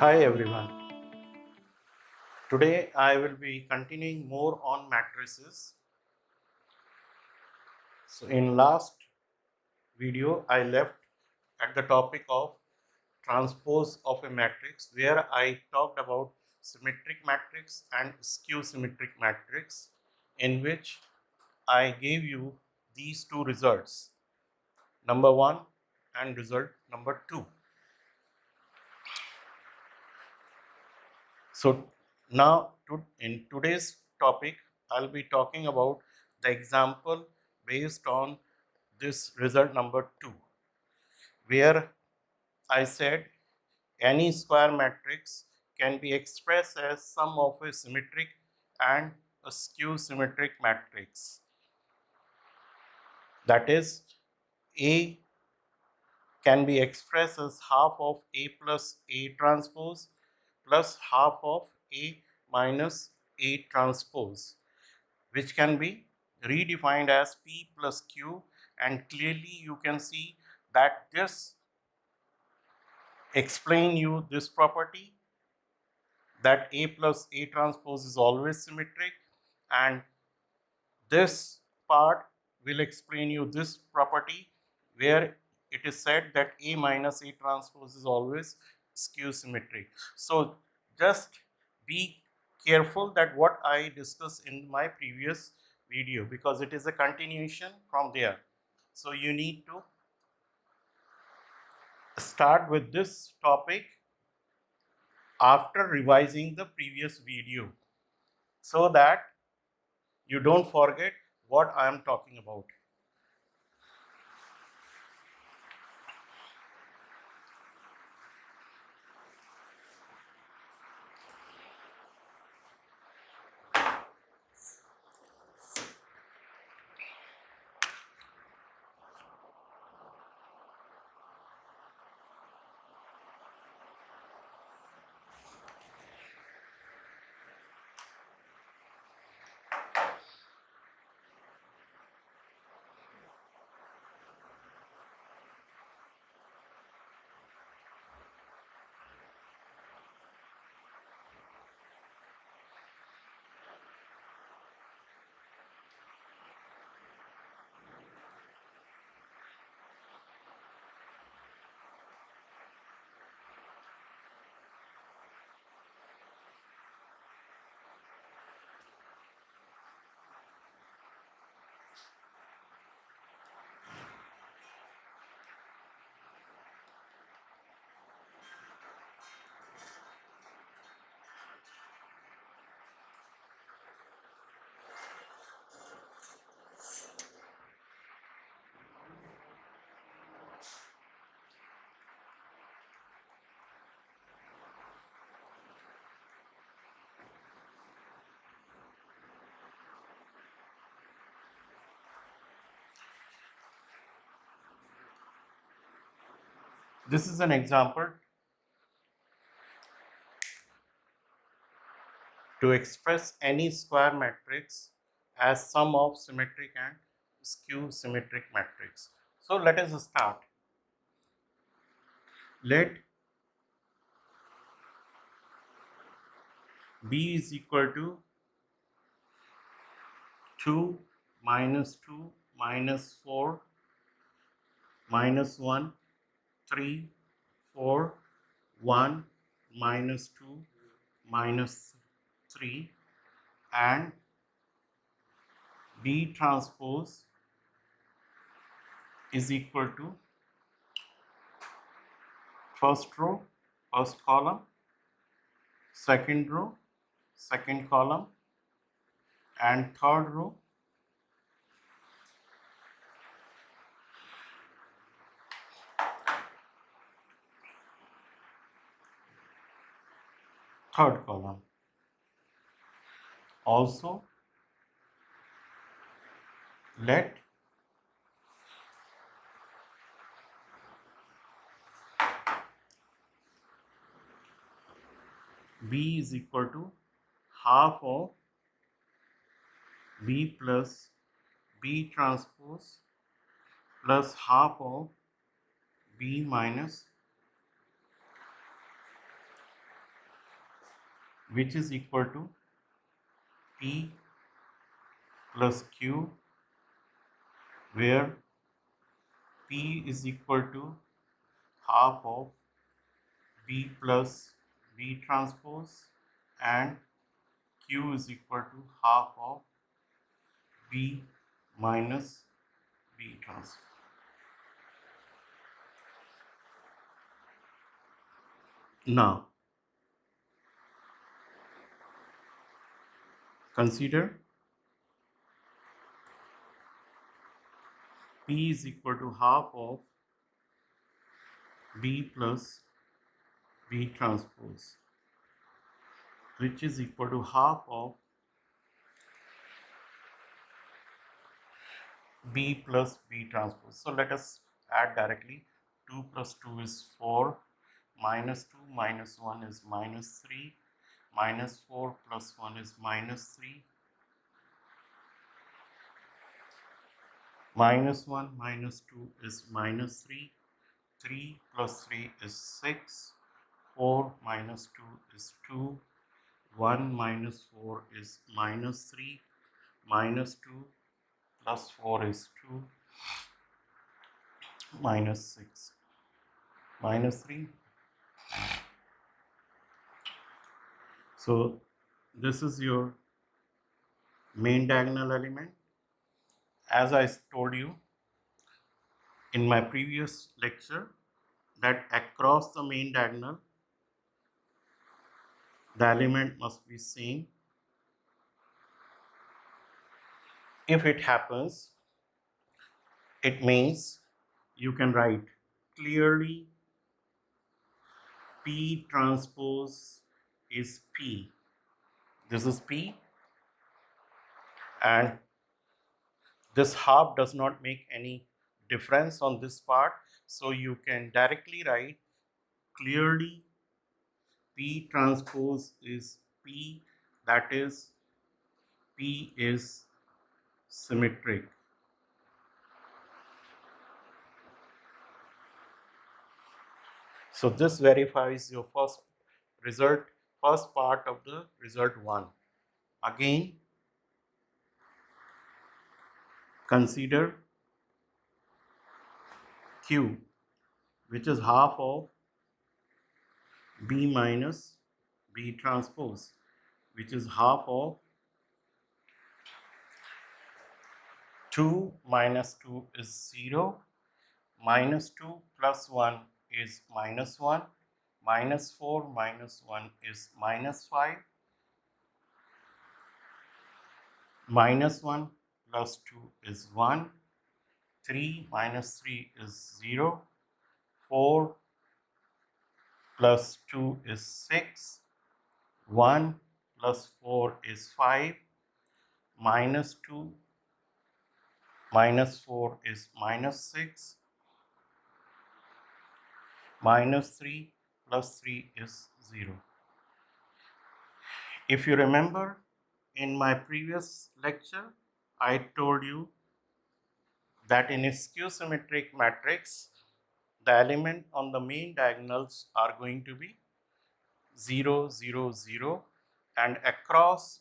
Hi everyone. Today I will be continuing more on matrices. So in last video I left at the topic of transpose of a matrix where I talked about symmetric matrix and skew symmetric matrix, in which I gave you these two results, number 1 and result number 2. So now in today's topic, I'll be talking about the example based on this result number 2, where I said any square matrix can be expressed as sum of a symmetric and a skew symmetric matrix. That is, A can be expressed as half of A plus A transpose plus half of A minus A transpose, which can be redefined as P plus Q, and clearly you can see that this explain you this property, that A plus A transpose is always symmetric, and this part will explain you this property where it is said that A minus A transpose is always skew symmetric. So just be careful that what I discussed in my previous video, because it is a continuation from there. So you need to start with this topic after revising the previous video so that you don't forget what I am talking about. This is an example to express any square matrix as sum of symmetric and skew symmetric matrix. So let us start. Let B is equal to 2 minus 2 minus 4 minus 1 3 4 1 minus 2 minus 3, and B transpose is equal to first row, first column, second row, second column, and third row, third column. Also, let B is equal to half of B plus B transpose plus half of B minus which is equal to P plus Q, where P is equal to half of B plus B transpose and Q is equal to half of B minus B transpose. Now, consider P is equal to half of B plus B transpose, which is equal to half of B plus B transpose. So let us add directly. 2 plus 2 is 4, minus 2 minus 1 is minus 3, minus 4 plus 1 is minus 3, minus 1 minus 2 is minus 3, 3 plus 3 is 6, 4 minus 2 is 2, 1 minus 4 is minus 3, minus 2 plus 4 is 2, minus 6, minus 3. So this is your main diagonal element. As I told you in my previous lecture, that across the main diagonal, the element must be same. If it happens, it means you can write clearly P transpose is P. This is P, and this half does not make any difference on this part. So you can directly write clearly P transpose is P, that is P is symmetric. So this verifies your first part of the result 1. Again, consider Q, which is half of B minus B transpose, which is half of 2 minus 2 is 0, minus 2 plus 1 is minus 1, minus 4 minus 1 is minus 5, minus 1 plus 2 is 1, 3 minus 3 is 0, 4 plus 2 is 6, 1 plus 4 is 5, minus 2 minus 4 is minus 6, minus 3 plus 3 is 0. If you remember, in my previous lecture, I told you that in a skew-symmetric matrix, the element on the main diagonals are going to be 0, 0, 0, and across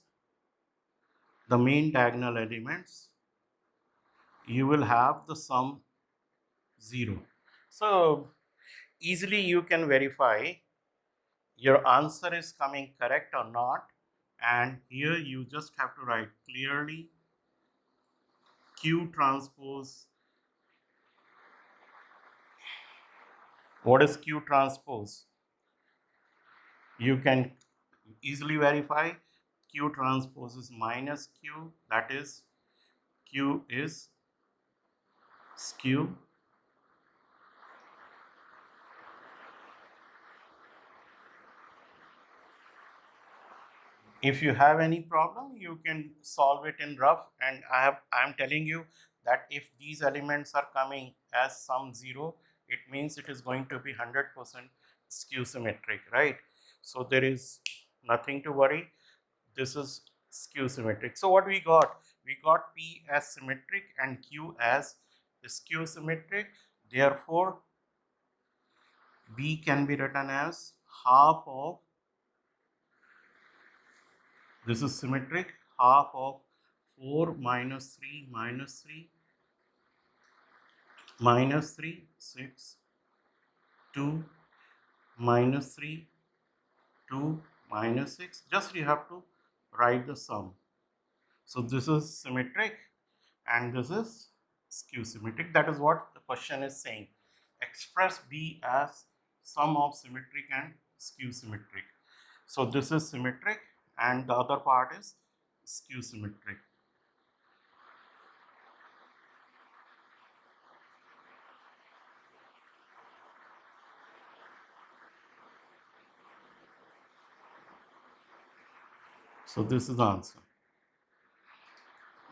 the main diagonal elements, you will have the sum 0. So easily you can verify your answer is coming correct or not, and here you just have to write clearly Q transpose. What is Q transpose? You can easily verify Q transpose is minus Q, that is Q is skew. If you have any problem, you can solve it in rough, and I'm telling you that if these elements are coming as sum 0, it means it is going to be 100% skew symmetric, right? So there is nothing to worry. This is skew symmetric. So what we got? We got P as symmetric and Q as skew symmetric. Therefore, B can be written as half of This is symmetric. Half of 4 minus 3 minus 3 minus 3, 6, 2 minus 3, 2 minus 6. Just you have to write the sum. So this is symmetric and this is skew symmetric. That is what the question is saying. Express B as sum of symmetric and skew symmetric. So this is symmetric and the other part is skew symmetric. So this is the answer.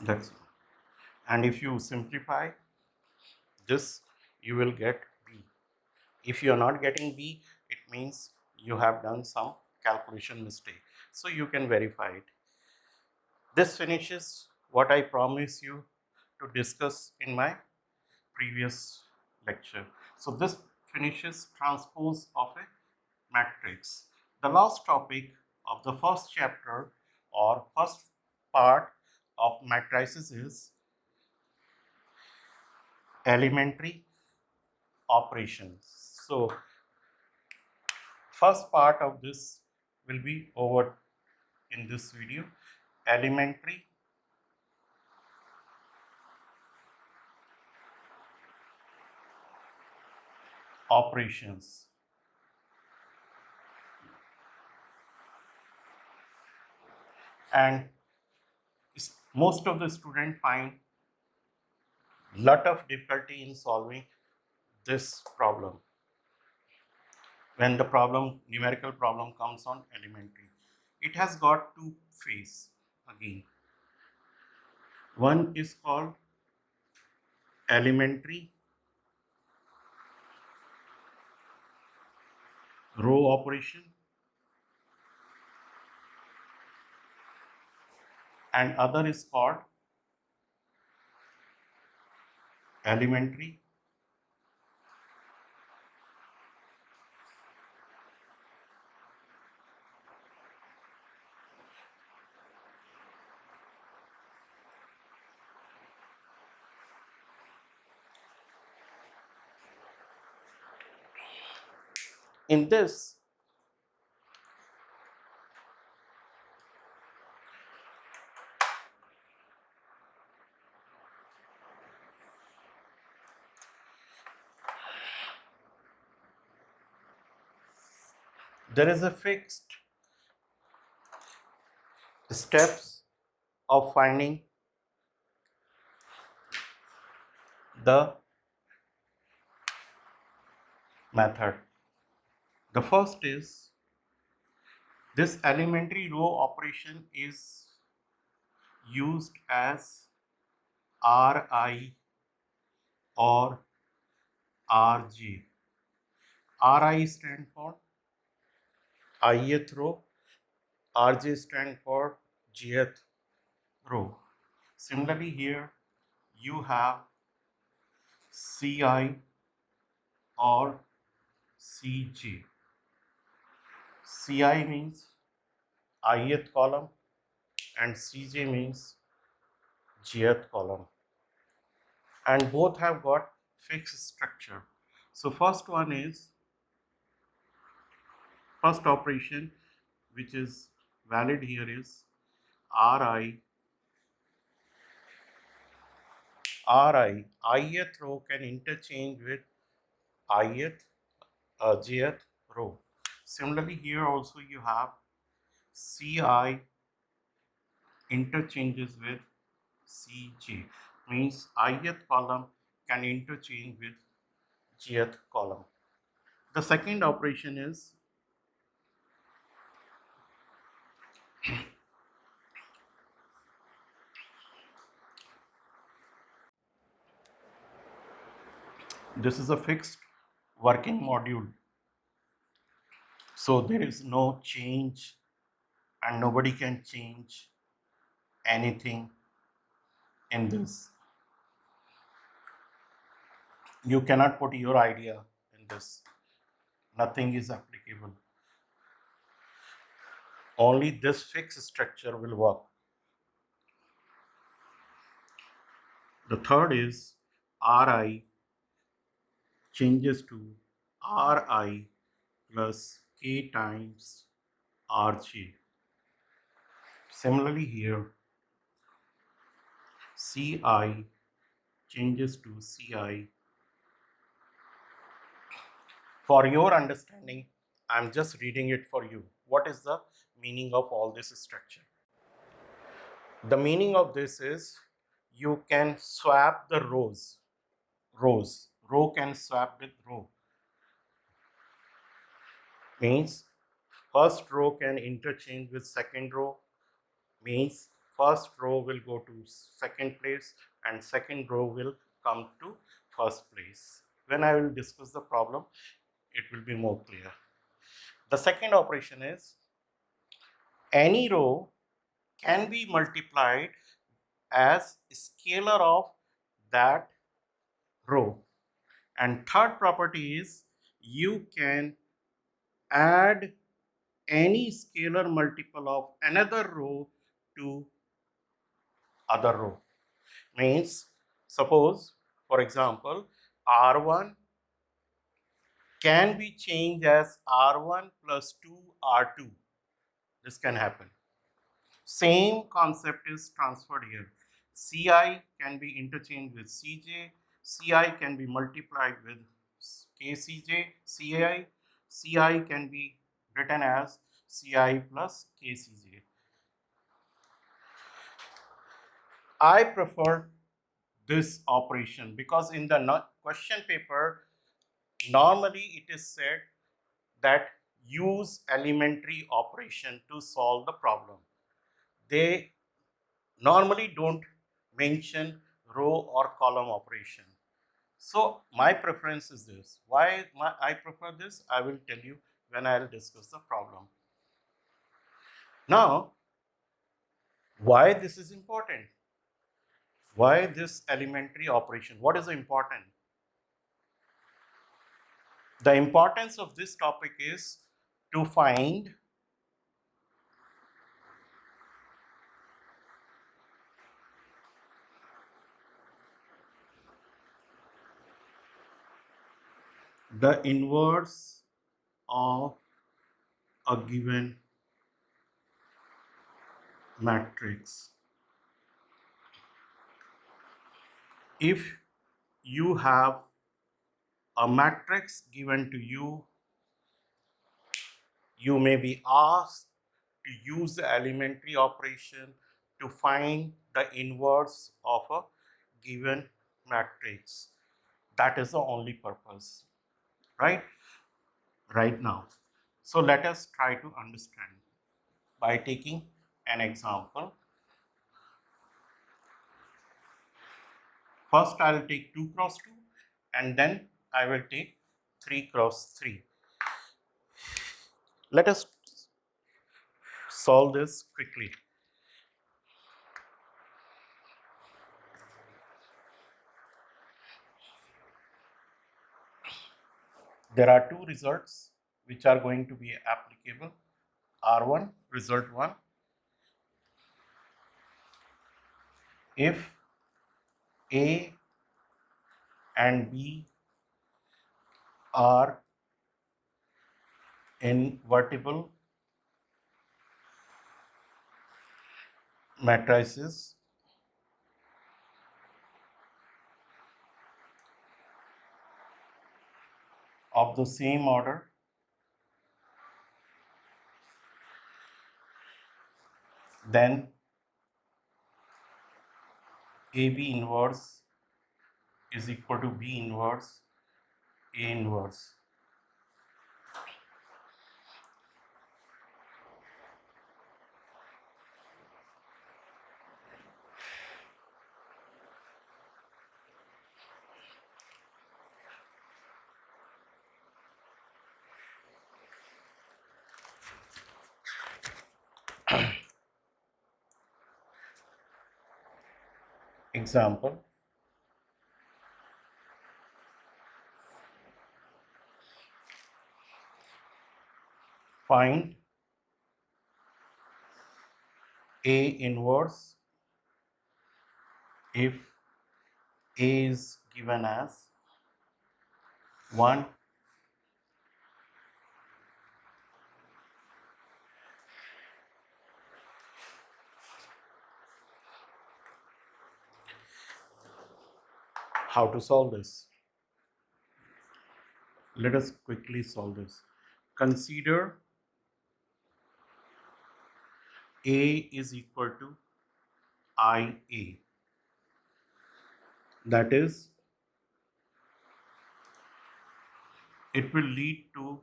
That's all. And if you simplify this, you will get B. If you are not getting B, it means you have done some calculation mistake. So you can verify it. This finishes what I promised you to discuss in my previous lecture. So this finishes transpose of a matrix. The last topic of the first chapter or first part of matrices is elementary operations. So first part of this will be over in this video. Elementary operations. And most of the students find lot of difficulty in solving this problem when the numerical problem comes on elementary. It has got two phases again. One is called elementary row operation and other is called elementary in this. There is a fixed steps of finding the method. The first is this elementary row operation is used as Ri or Rj. Ri stand for ith row, Rj stand for jth row. Similarly here you have Ci or Cj. Ci means ith column and Cj means jth column, and both have got fixed structure. So first operation which is valid here is Ri. Ith row can interchange with jth row. Similarly here also you have Ci interchanges with Cj, means ith column can interchange with jth column. The second operation is this is a fixed working module. So there is no change and nobody can change anything in this. You cannot put your idea in this. Nothing is applicable. only this fixed structure will work. The third is Ri changes to Ri plus K times Rj. Similarly here, Ci changes to Ci. For your understanding, I'm just reading it for you. What is the meaning of all this structure? The meaning of this is you can swap the rows. Row can swap with row. Means first row can interchange with second row. Means first row will go to second place and second row will come to first place. When I will discuss the problem, it will be more clear. The second operation is any row can be multiplied as scalar of that row. And third property is you can add any scalar multiple of another row to other row. Means suppose, for example, R1 can be changed as R1 plus 2 R2. This can happen. Same concept is transferred here. Ci can be interchanged with Cj. Ci can be multiplied with Kcj. Ci can be written as Ci plus Kcj. I prefer this operation because in the question paper, normally it is said that use elementary operation to solve the problem. They normally don't mention row or column operation. So my preference is this. Why I prefer this, I will tell you when I will discuss the problem. Now, why this is important? Why this elementary operation? What is important? The importance of this topic is to find the inverse of a given matrix. If you have a matrix given to you, you may be asked to use the elementary operation to find the inverse of a given matrix. That is the only purpose, right? Right now. So let us try to understand by taking an example. First, I will take 2 cross 2 and then I will take 3 cross 3. Let us solve this quickly. There are two results which are going to be applicable. R1, result 1. If A and B are invertible matrices, of the same order, then AB inverse is equal to B inverse A inverse. Example, find A inverse if A is given as 1, how to solve this? Let us quickly solve this. Consider A is equal to IA. That is, it will lead to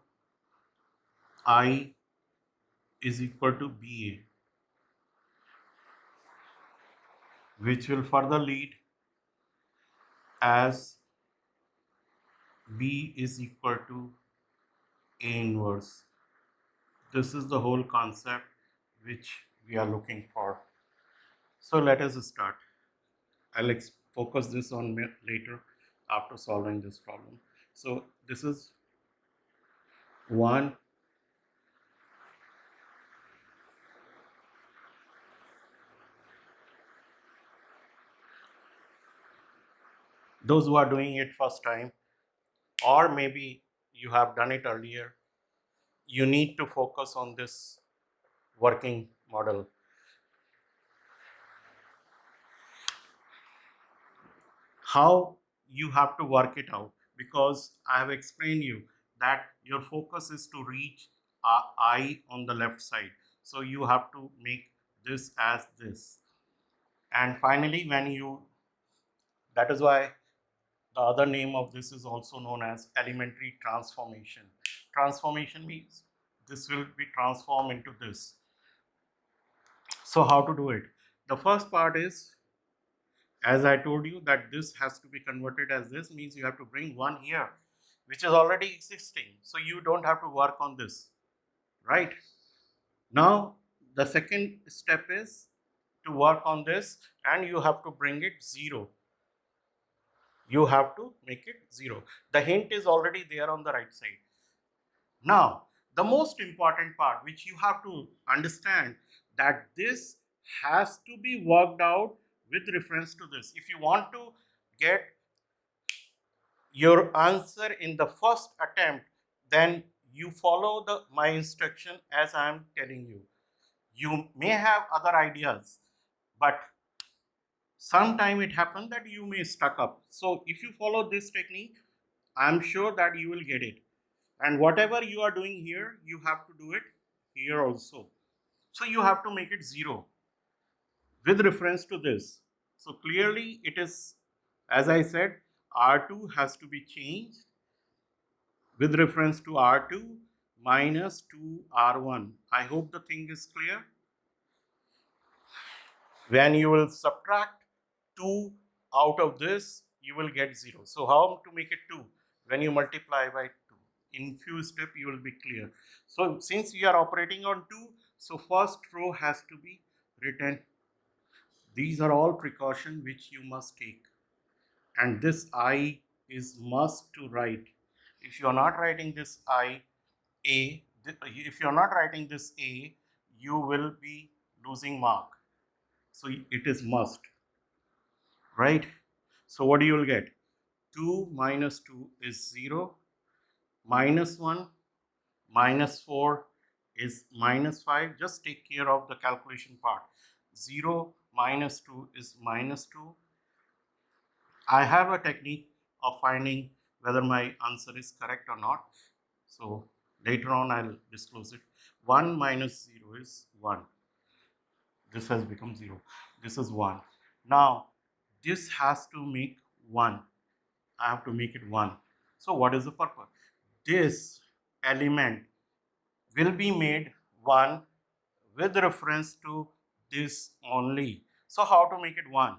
I is equal to BA, which will further lead as B is equal to A inverse. This is the whole concept which we are looking for. So let us start. I'll focus this on later after solving this problem. So this is 1. Those who are doing it first time, or maybe you have done it earlier, you need to focus on this working model. How you have to work it out, because I have explained you that your focus is to reach I on the left side. So you have to make this as this. And finally, that is why the other name of this is also known as elementary transformation. Transformation means this will be transformed into this. So how to do it? The first part is, as I told you, that this has to be converted as this, means you have to bring 1 here, which is already existing. So you don't have to work on this, right? Now, the second step is to work on this, and you have to bring it 0. You have to make it 0. The hint is already there on the right side. Now, the most important part which you have to understand, that this has to be worked out with reference to this. If you want to get your answer in the first attempt, then you follow my instruction as I am telling you. You may have other ideas, but sometime it happens that you may stuck up. So if you follow this technique, I'm sure that you will get it. And whatever you are doing here, you have to do it here also. So you have to make it 0 with reference to this. So clearly it is, as I said, R2 has to be changed with reference to R2 minus 2R1. I hope the thing is clear. When you will subtract 2 out of this, you will get 0. So how to make it 2? When you multiply by 2. In few steps, you will be clear. So since we are operating on 2, so first row has to be written. These are all precautions which you must take. And this I is must to write. If you are not writing this I, A, if you are not writing this A, you will be losing mark. So it is must, right? So what you will get? 2 minus 2 is 0, minus 1, minus 4 is minus 5. Just take care of the calculation part. 0 minus 2 is minus 2. I have a technique of finding whether my answer is correct or not. So later on I'll disclose it. 1 minus 0 is 1. This has become 0. This is 1. Now this has to make 1. I have to make it 1. So what is the purpose? This element will be made 1 with reference to this only. So how to make it 1?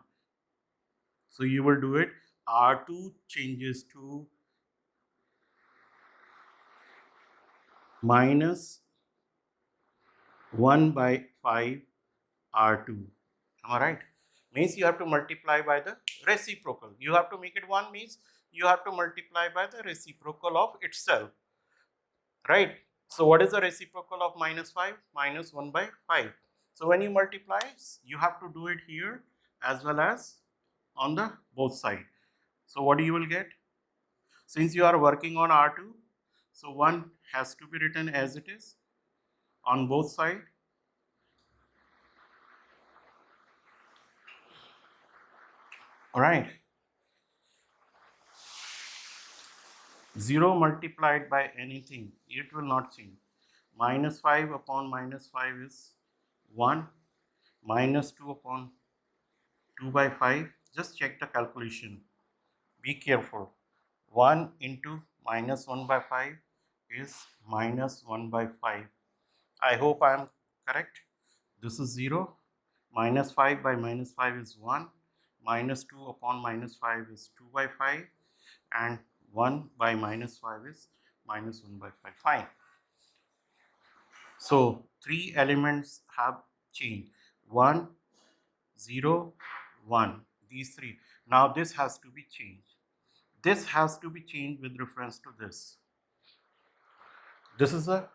So you will do it. R2 changes to minus 1 by 5 R2. Am I right? Means you have to multiply by the reciprocal. You have to make it 1 means you have to multiply by the reciprocal of itself. Right? So what is the reciprocal of minus 5? Minus 1 by 5. So when you multiply, you have to do it here as well as on the both side. So what you will get? Since you are working on R2, so 1 has to be written as it is on both sides. All right. 0 multiplied by anything, it will not change. Minus 5 upon minus 5 is 1. Minus 2 upon 2 by 5. Just check the calculation. Be careful. 1 into minus 1 by 5 is minus 1 by 5. I hope I am correct. This is 0. Minus 5 by minus 5 is 1. Minus 2 upon minus 5 is 2 by 5. And 1 by minus 5 is minus 1 by 5. Fine. So 3 elements have changed. 1, 0, 1. These 3. Now this has to be changed. This has to be changed with reference to this. This is a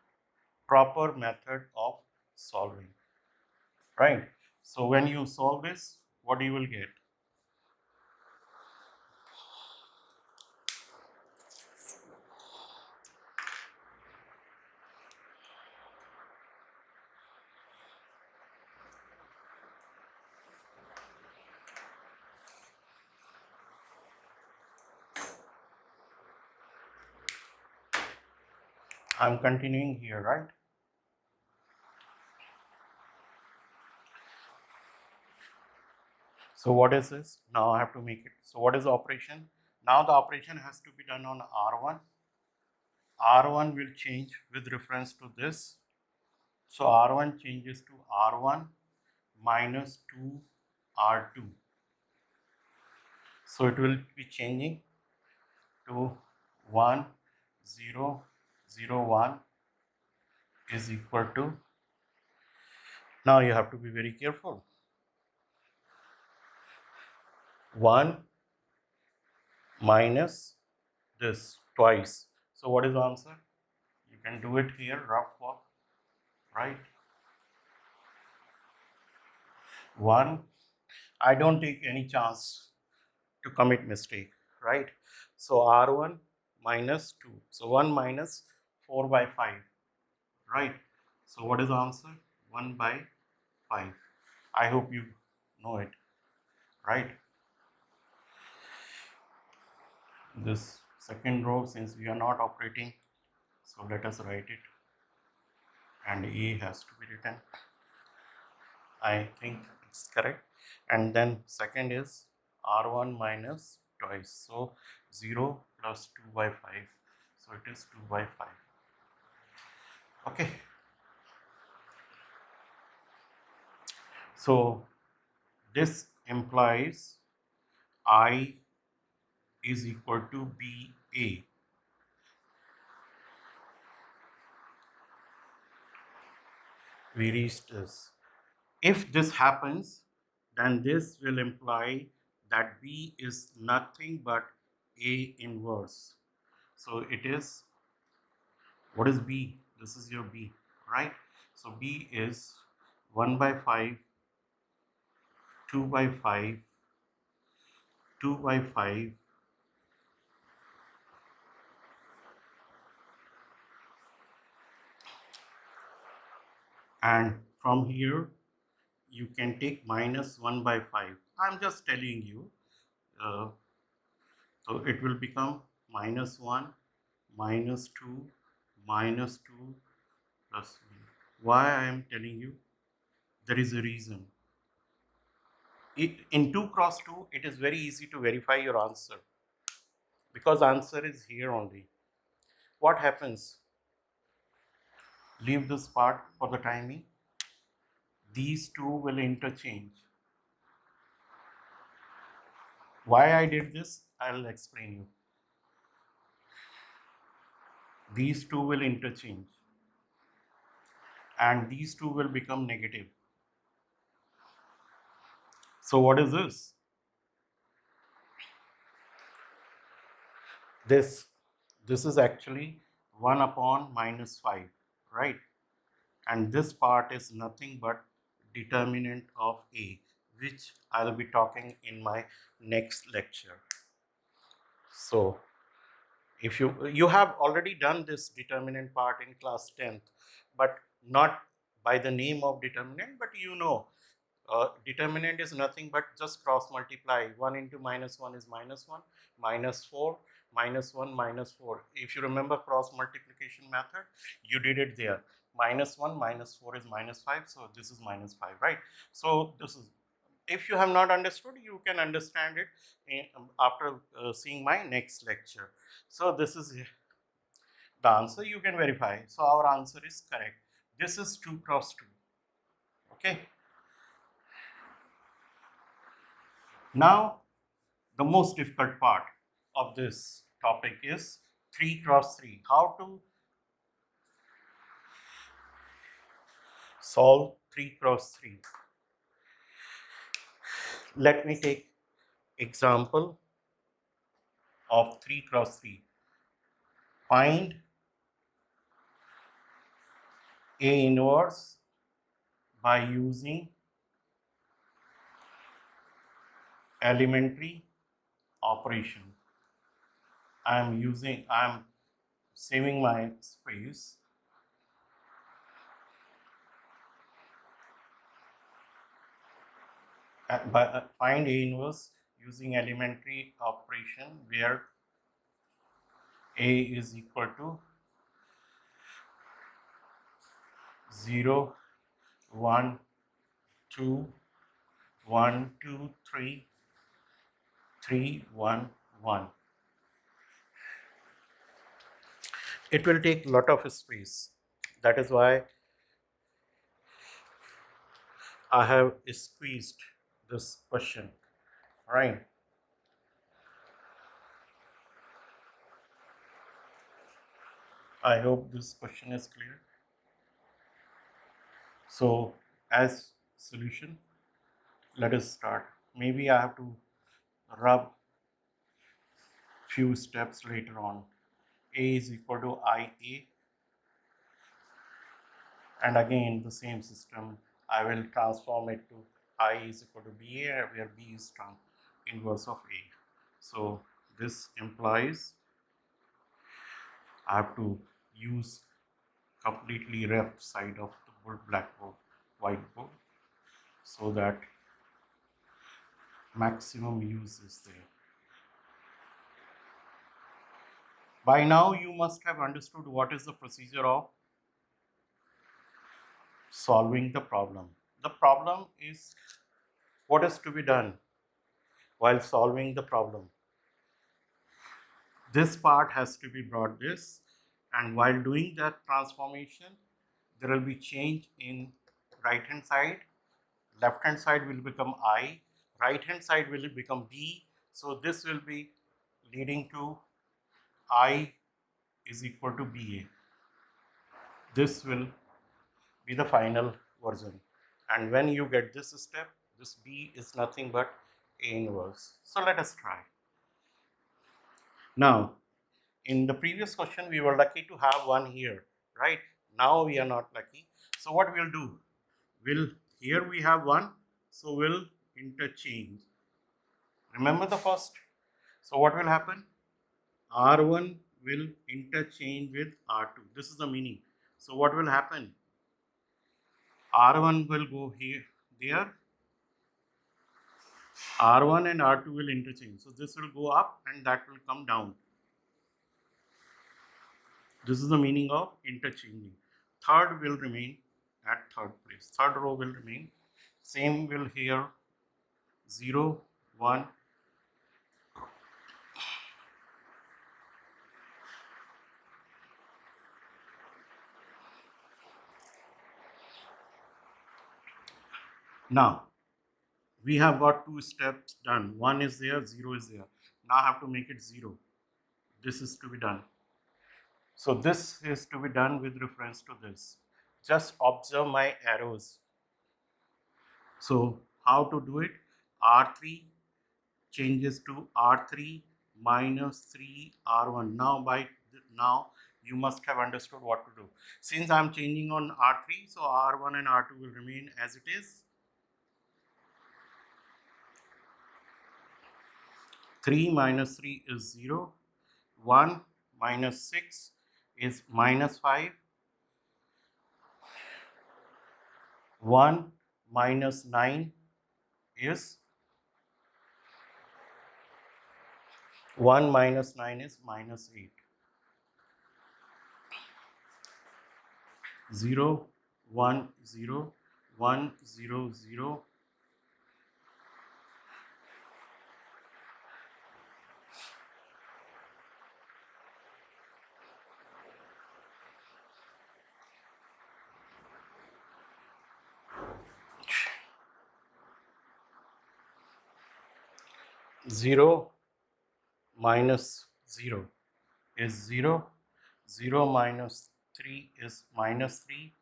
proper method of solving. Right? So when you solve this, what you will get? I'm continuing here, right? So what is this? Now I have to make it. So what is the operation? Now the operation has to be done on R1. R1 will change with reference to this. So R1 changes to R1 minus 2 R2. So it will be changing to 1, 0, 0, 1 is equal to, now you have to be very careful, 1 minus this twice. So what is the answer? You can do it here, rough work, right? 1, I don't take any chance to commit mistake, right? So R1 minus 2. So 1 minus 4 by 5, right? So what is the answer? 1 by 5. I hope you know it, right? This second row, since we are not operating, so let us write it, and A has to be written. I think it's correct. And then second is R1 minus twice, so 0 plus 2 by 5, so it is 2 by 5. Okay, so this implies I is equal to BA. We reached this. If this happens, then this will imply that B is nothing but A inverse. So it is, what is B? This is your B, right? So B is 1 by 5, 2 by 5, 2 by 5, and from here you can take minus 1 by 5. I'm just telling you. So it will become minus 1, minus 2, minus 2 plus 1. Why I am telling you? There is a reason. In 2 cross 2, it is very easy to verify your answer because answer is here only. What happens? Leave this part for the timing. These two will interchange. Why I did this, I'll explain you. These two will interchange and these two will become negative. So what is this? This is actually 1 upon minus 5, right? And this part is nothing but determinant of A, which I'll be talking in my next lecture. So if you have already done this determinant part in class 10th, but not by the name of determinant, but determinant is nothing but just cross multiply. 1 into minus 1 is minus 1, minus 4, minus 1, minus 4. If you remember cross multiplication method, you did it there. Minus 1 minus 4 is minus 5, so this is minus 5, right? So this is, if you have not understood, you can understand it after seeing my next lecture. So this is the answer. You can verify. So our answer is correct. This is 2 cross 2. Okay. Now, the most difficult part of this topic is 3 cross 3. How to solve 3 cross 3. Let me take example of 3 cross 3. Find A inverse by using elementary operation. I am saving my space. Find A inverse using elementary operation where A is equal to 0, 1, 2, 1, 2, 3, 3, 1, 1. It will take a lot of space. That is why I have squeezed this question, right? I hope this question is clear. So as solution, let us start. Maybe I have to rub few steps later on. A is equal to IA, and again the same system. I will transform it to I is equal to BA, where B is inverse of A. So this implies I have to use completely left side of the blackboard, whiteboard, so that maximum use is there. By now you must have understood what is the procedure of solving the problem. The problem is what is to be done while solving the problem. This part has to be brought this, and while doing that transformation, there will be change in right hand side. Left hand side will become I, right hand side will become B. So this will be leading to I is equal to BA. This will be the final version. And when you get this step, this B is nothing but A inverse. So let us try. Now, in the previous question, we were lucky to have one here, right? Now we are not lucky. So what we'll do? Here we have one, so we'll interchange. Remember the first? So what will happen? R1 will interchange with R2. This is the meaning. So what will happen? R1 will go here, there. R1 and R2 will interchange. So this will go up and that will come down. This is the meaning of interchanging. Third will remain at third place. Third row will remain. Same will here 0, 1. Now, we have got 2 steps done. 1 is there, 0 is there. Now I have to make it 0. This is to be done. So this is to be done with reference to this. Just observe my arrows. So how to do it? R3 changes to R3 minus 3 R1. Now you must have understood what to do. Since I'm changing on R3, so R1 and R2 will remain as it is. 3 minus 3 is 0. 1 minus 6 is minus 5. 1 minus 9 is 1 minus 9 is minus 8. 0, 1, 0, 1, 0, 0. 0 minus 0 is 0. 0 minus 3 is minus 3.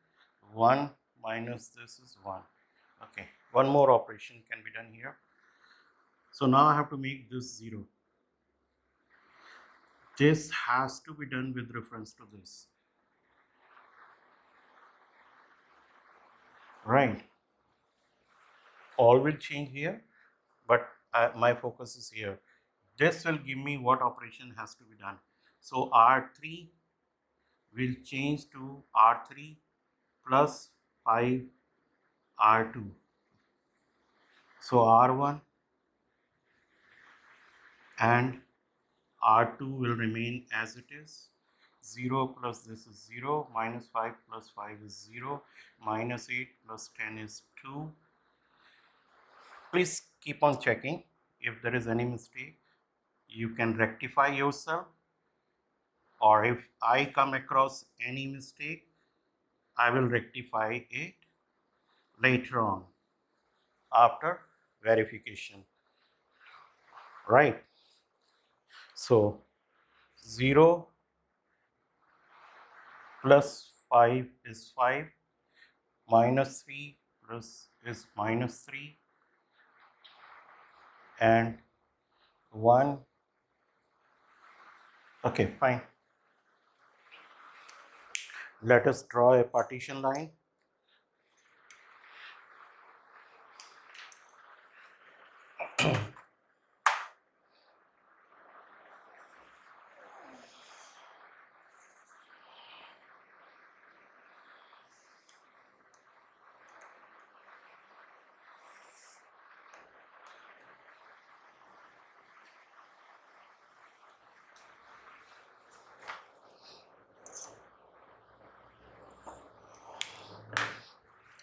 1 minus this is 1. Okay, one more operation can be done here. So now I have to make this 0. This has to be done with reference to this. Right. All will change here, but my focus is here. This will give me what operation has to be done. So R3 will change to R3 plus 5 R2. So R1 and R2 will remain as it is. 0 plus this is 0, minus 5 plus 5 is 0, minus 8 plus 10 is 2. Please keep on checking. If there is any mistake, you can rectify yourself, or if I come across any mistake, I will rectify it later on after verification. Right? So 0 plus 5 is 5, minus 3 plus is minus 3, and 1. Okay, fine. Let us draw a partition line.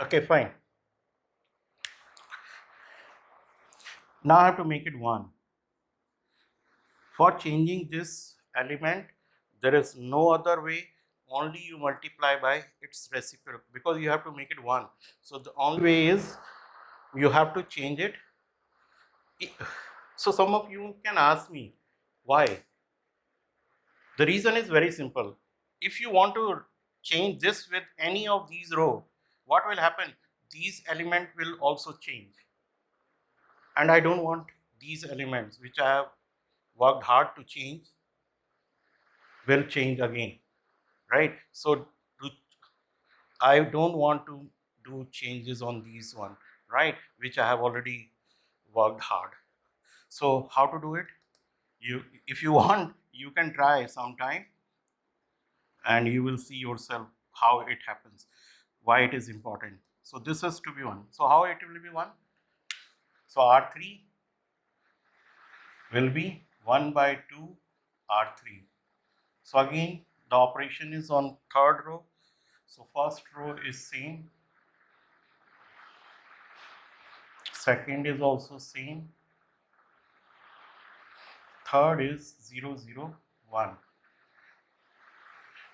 Okay, fine. Now I have to make it 1. For changing this element, there is no other way, only you multiply by its reciprocal, because you have to make it 1. So the only way is you have to change it. So some of you can ask me why. The reason is very simple. If you want to change this with any of these rows, what will happen? These elements will also change. And I don't want these elements, which I have worked hard to change, will change again, right? So I don't want to do changes on these one, right? Which I have already worked hard. So how to do it? If you want, you can try sometime, and you will see yourself how it happens, why it is important. So this has to be 1. So how it will be 1? So R3 will be 1 by 2 R3. So again, the operation is on third row. So first row is same. Second is also same. Third is 0, 0, 1.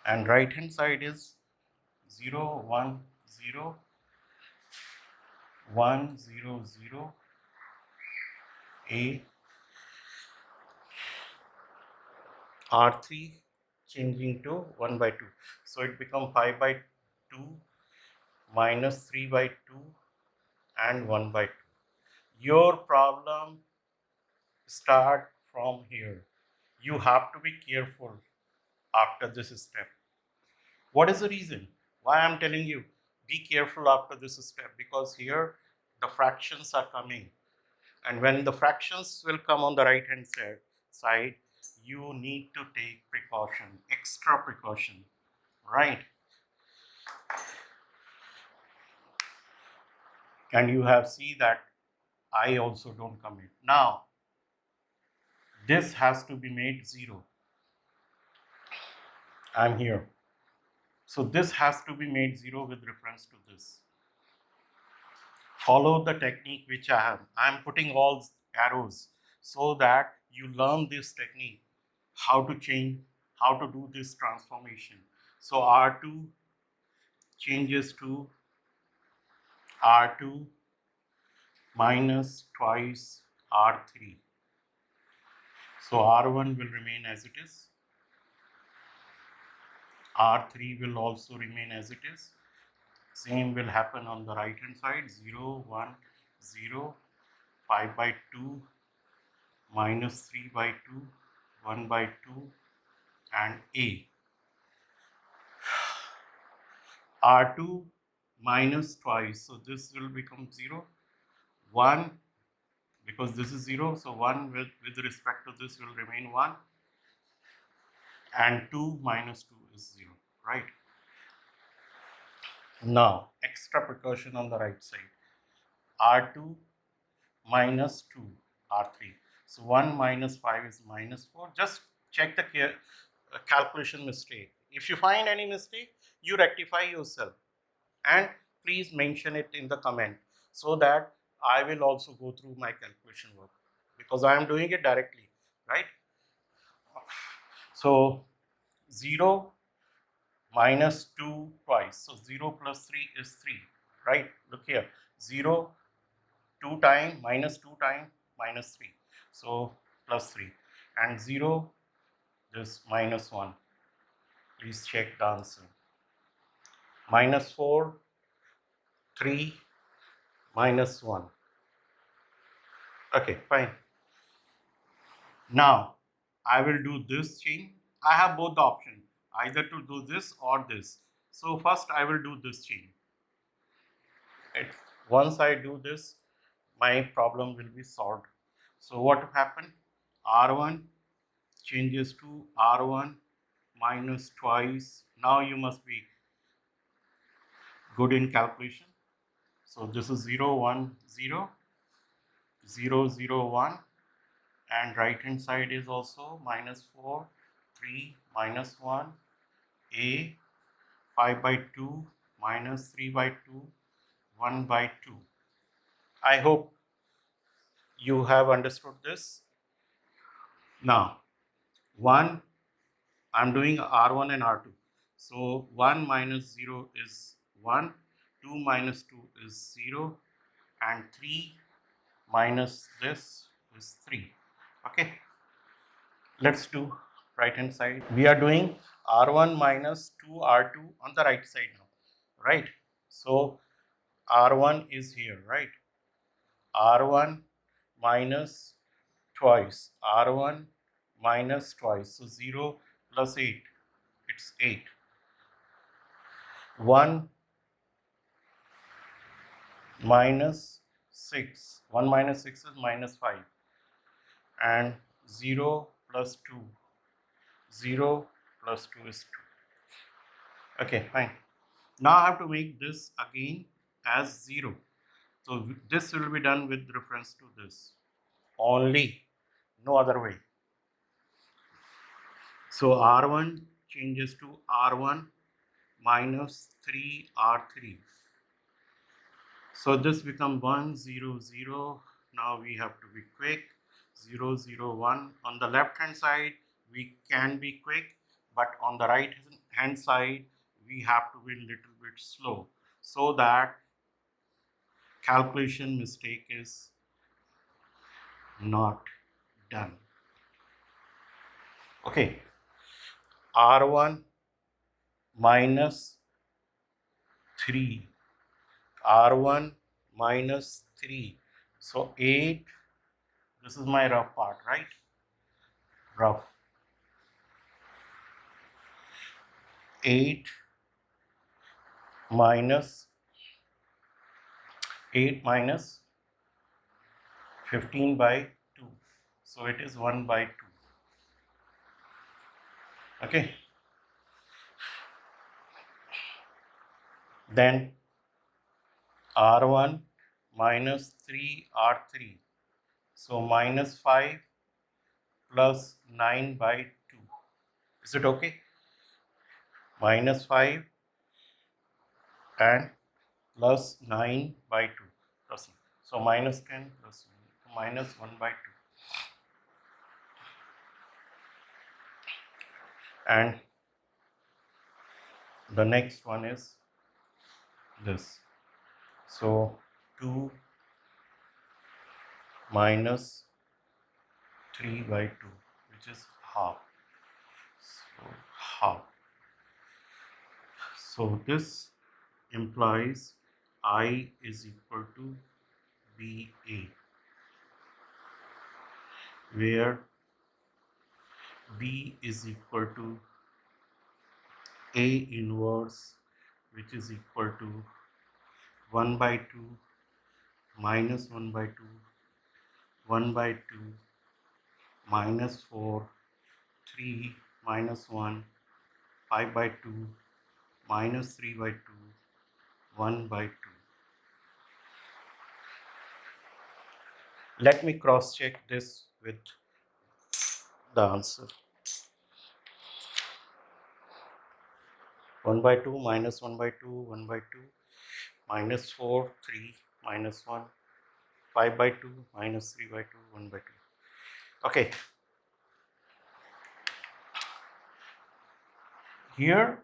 And right hand side is 0, 1, 0, 1, 0, 0, A, R3 changing to 1 by 2. So it becomes 5 by 2 minus 3 by 2 and 1 by 2. Your problem start from here. You have to be careful after this step. What is the reason? Why I'm telling you, be careful after this step? Because here the fractions are coming. And when the fractions will come on the right hand side, you need to take precaution, extra precaution, right? And you have seen that I also don't commit. Now, this has to be made 0. I'm here. So this has to be made 0 with reference to this. Follow the technique which I have. I'm putting all arrows so that you learn this technique, how to change, how to do this transformation. So R2 changes to R2 minus twice R3. So R1 will remain as it is. R3 will also remain as it is. Same will happen on the right hand side. 0, 1, 0, 5 by 2, minus 3 by 2, 1 by 2, and A. R2 minus twice, so this will become 0. 1, because this is 0, so 1 with respect to this will remain 1. And 2 minus 2 is 0, right? Now, extra precaution on the right side. R2 minus 2, R3. So 1 minus 5 is minus 4. Just check the calculation mistake. If you find any mistake, you rectify yourself. And please mention it in the comment so that I will also go through my calculation work, because I am doing it directly, right? So 0 minus 2 twice. So 0 plus 3 is 3, right? Look here. 0, 2 time, minus 2 time, minus 3. So plus 3. And 0, this minus 1. Please check the answer. Minus 4, 3, minus 1. Okay, fine. Now, I will do this chain. I have both the option, either to do this or this. So first I will do this chain. Once I do this, my problem will be solved. So what will happen? R1 changes to R1 minus twice. Now you must be good in calculation. So this is 0, 1, 0, 0, 0, 1. And right hand side is also minus 4, 3, minus 1, A, 5 by 2, minus 3 by 2, 1 by 2. I hope you have understood this. Now, 1, I'm doing R1 and R2. So 1 minus 0 is 1, 2 minus 2 is 0, and 3 minus this is 3. Okay, let's do right hand side. We are doing R1 minus 2 R2 on the right side now, right? So R1 is here, right? R1 minus twice, R1 minus twice, so 0 plus 8, it's 8. 1 minus 6, 1 minus 6 is minus 5, and 0 plus 2, 0 plus 2 is 2. Okay, fine. Now I have to make this again as 0. So this will be done with reference to this only, no other way. So R1 changes to R1 minus 3R3. So this becomes 1, 0, 0. Now we have to be quick. 0, 0, 1. On the left hand side, we can be quick, but on the right hand side, we have to be a little bit slow so that calculation mistake is not done. Okay, R1 minus 3, R1 minus 3. So 8, this is my rough part, right? Rough. 8 minus 8 minus 15 by 2. So it is 1 by 2. Okay. Then R1 minus 3R3. So minus 5 plus 9 by 2. Is it okay? Minus 5 and plus 9 by 2. Proceed. So minus 10 plus minus 1 by 2. And the next one is this. So 2 minus 3 by 2, which is half. So half. So this implies I is equal to BA, where B is equal to A inverse, which is equal to 1 by 2 minus 1 by 2, 1 by 2 minus 4, 3 minus 1, 5 by 2 minus 3 by 2, 1 by 2. Let me cross check this with the answer. 1 by 2 minus 1 by 2, 1 by 2 minus 4, 3 minus 1, 5 by 2 minus 3 by 2, 1 by 2. Okay. Here,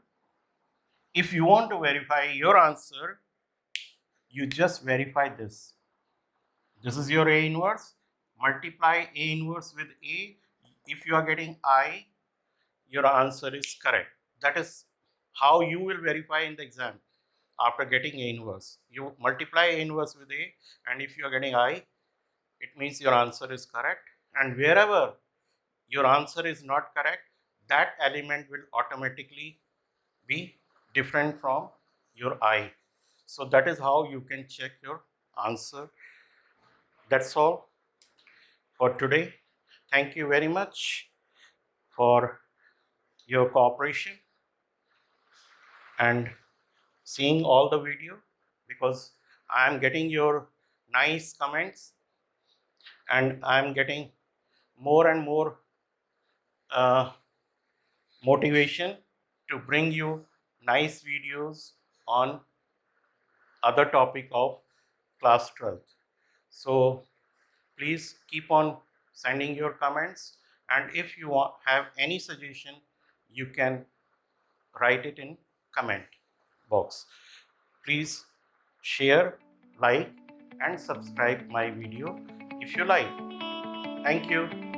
if you want to verify your answer, you just verify this. This is your A inverse. Multiply A inverse with A. If you are getting I, your answer is correct. That is how you will verify in the exam. After getting A inverse, you multiply A inverse with A, and if you are getting I, it means your answer is correct. And wherever your answer is not correct, that element will automatically be different from your I. So that is how you can check your answer. That's all for today. Thank you very much for your cooperation and seeing all the video, because I am getting your nice comments and I am getting more and more motivation to bring you nice videos on other topic of class 12th. So please keep on sending your comments, and if you have any suggestion, you can write it in comment box. Please share, like and subscribe my video if you like. Thank you.